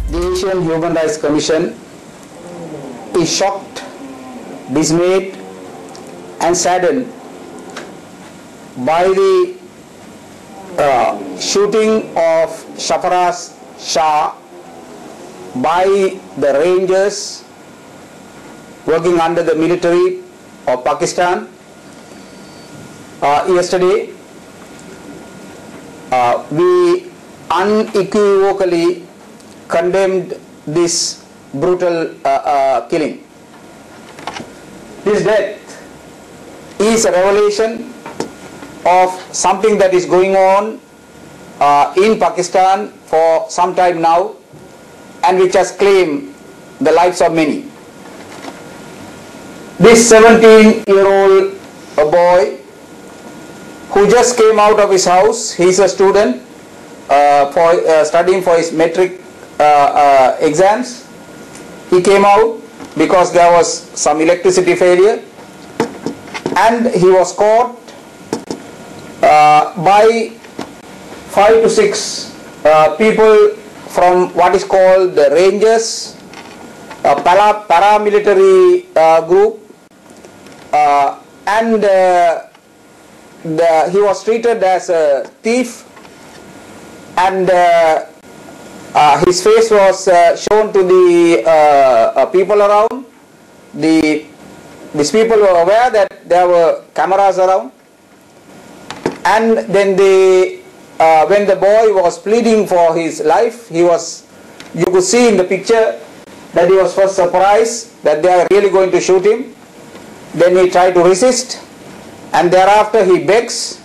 The Asian Human Rights Commission is shocked, dismayed and saddened by the shooting of Sarfaraz Shah by the Rangers working under the military of Pakistan yesterday. We unequivocally condemned this brutal killing. This death is a revelation of something that is going on in Pakistan for some time now, and which has claimed the lives of many. This 17-year-old boy who just came out of his house, he is a student studying for his metric exams. He came out because there was some electricity failure, and he was caught by 5 to 6 people from what is called the Rangers, a paramilitary group, and he was treated as a thief, and his face was shown to the people around. These people were aware that there were cameras around, and then when the boy was pleading for his life, you could see in the picture that he was first surprised that they are really going to shoot him. Then he tried to resist, and thereafter he begs,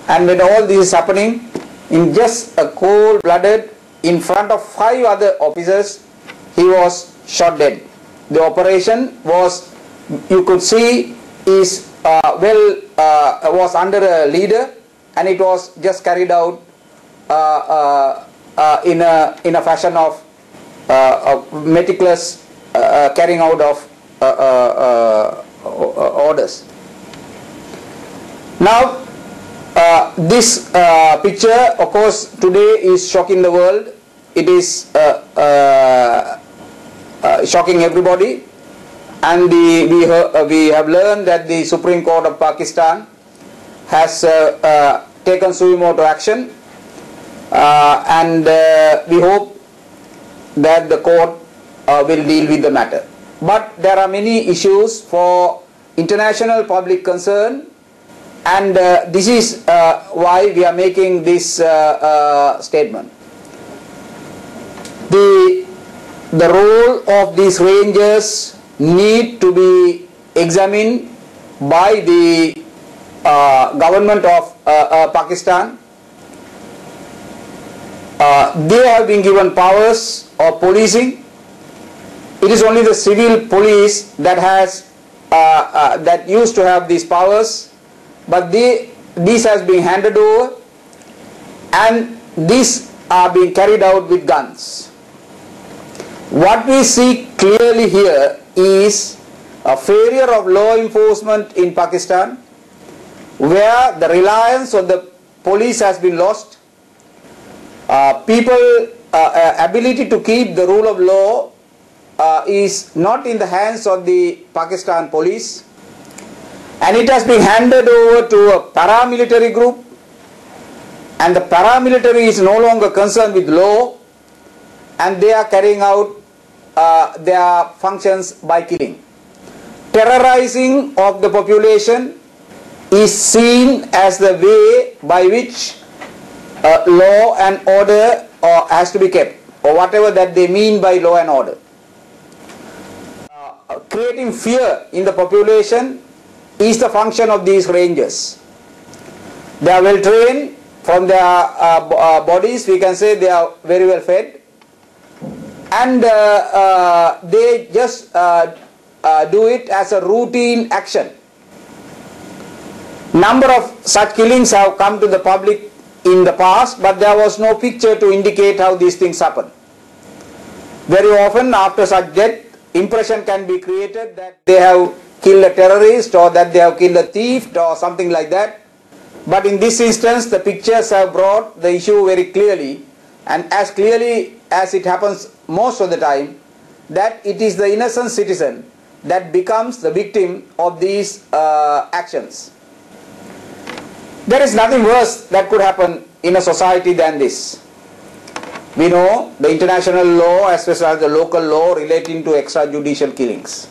and when all this is happening, in just a cold-blooded, in front of 5 other officers, he was shot dead. The operation was, you could see, was under a leader, and it was just carried out in a fashion of meticulous carrying out of orders. Now, this picture, of course, today is shocking the world. It is shocking everybody, and we have learned that the Supreme Court of Pakistan has taken suo motu action, and we hope that the court will deal with the matter. But there are many issues for international public concern, and this is why we are making this statement. The role of these Rangers need to be examined by the government of Pakistan. They have been given powers of policing. It is only the civil police that used to have these powers, but these has been handed over, and these are being carried out with guns. What we see clearly here is a failure of law enforcement in Pakistan, where the reliance on the police has been lost. People's ability to keep the rule of law is not in the hands of the Pakistan police, and it has been handed over to a paramilitary group, and the paramilitary is no longer concerned with law, and they are carrying out their functions by killing. Terrorizing of the population is seen as the way by which law and order has to be kept, or whatever that they mean by law and order. Creating fear in the population is the function of these Rangers. They are well trained from their bodies. We can say they are very well fed, and they just do it as a routine action. Number of such killings have come to the public in the past, but there was no picture to indicate how these things happen. Very often after such death, impression can be created that they have killed a terrorist, or that they have killed a thief, or something like that. But in this instance, the pictures have brought the issue very clearly and as clearly as it happens most of the time, that it is the innocent citizen that becomes the victim of these actions. There is nothing worse that could happen in a society than this. We know the international law as well as the local law relating to extrajudicial killings.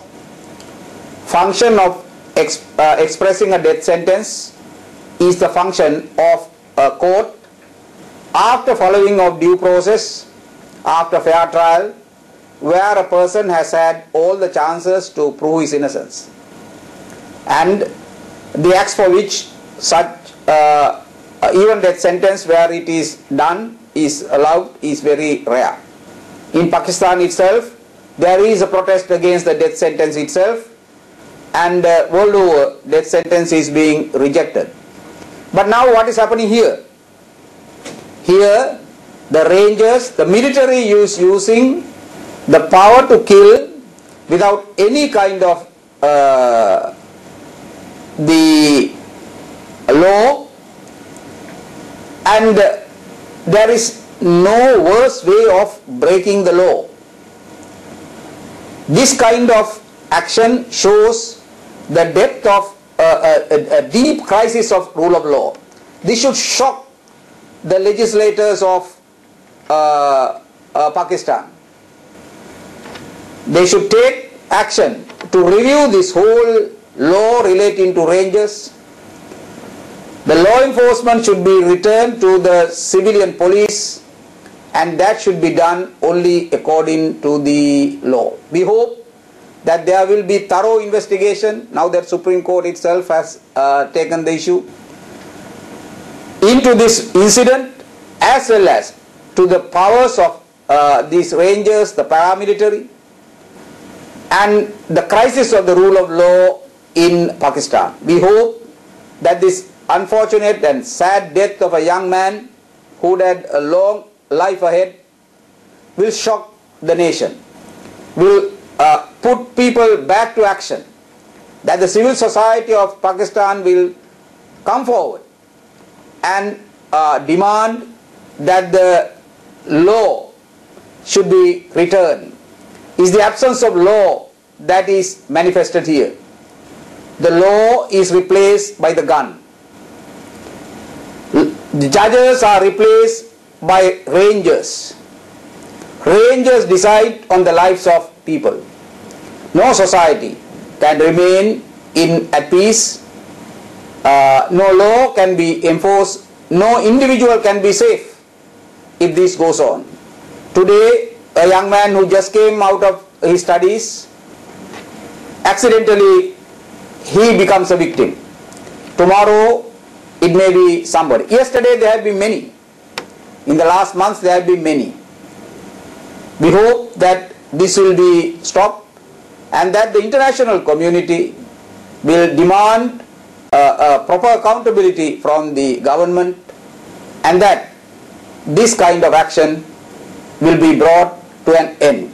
Function of expressing a death sentence is the function of a court after following of due process, after fair trial, where a person has had all the chances to prove his innocence, and the acts for which such even death sentence where it is done is allowed is very rare. In Pakistan itself, there is a protest against the death sentence itself, and world over death sentence is being rejected. But now what is happening here? Here the Rangers, the military is using the power to kill without any kind of the law, and there is no worse way of breaking the law. This kind of action shows the depth of a deep crisis of rule of law. This should shock the legislators of Pakistan. They should take action to review this whole law relating to Rangers. The law enforcement should be returned to the civilian police, and that should be done only according to the law. We hope that there will be thorough investigation, now that Supreme Court itself has taken the issue, into this incident, as well as to the powers of these Rangers, the paramilitary, and the crisis of the rule of law in Pakistan. We hope that this unfortunate and sad death of a young man who had a long life ahead will shock the nation, will put people back to action, that the civil society of Pakistan will come forward and demand that the law should be returned. Is the absence of law that is manifested here. The law is replaced by the gun. The judges are replaced by Rangers. Rangers decide on the lives of people. No society can remain at peace. No law can be enforced. No individual can be safe if this goes on. Today, a young man who just came out of his studies, accidentally he becomes a victim. Tomorrow it may be somebody. Yesterday there have been many. In the last months there have been many. We hope that this will be stopped, and that the international community will demand proper accountability from the government, and that this kind of action will be brought to an end.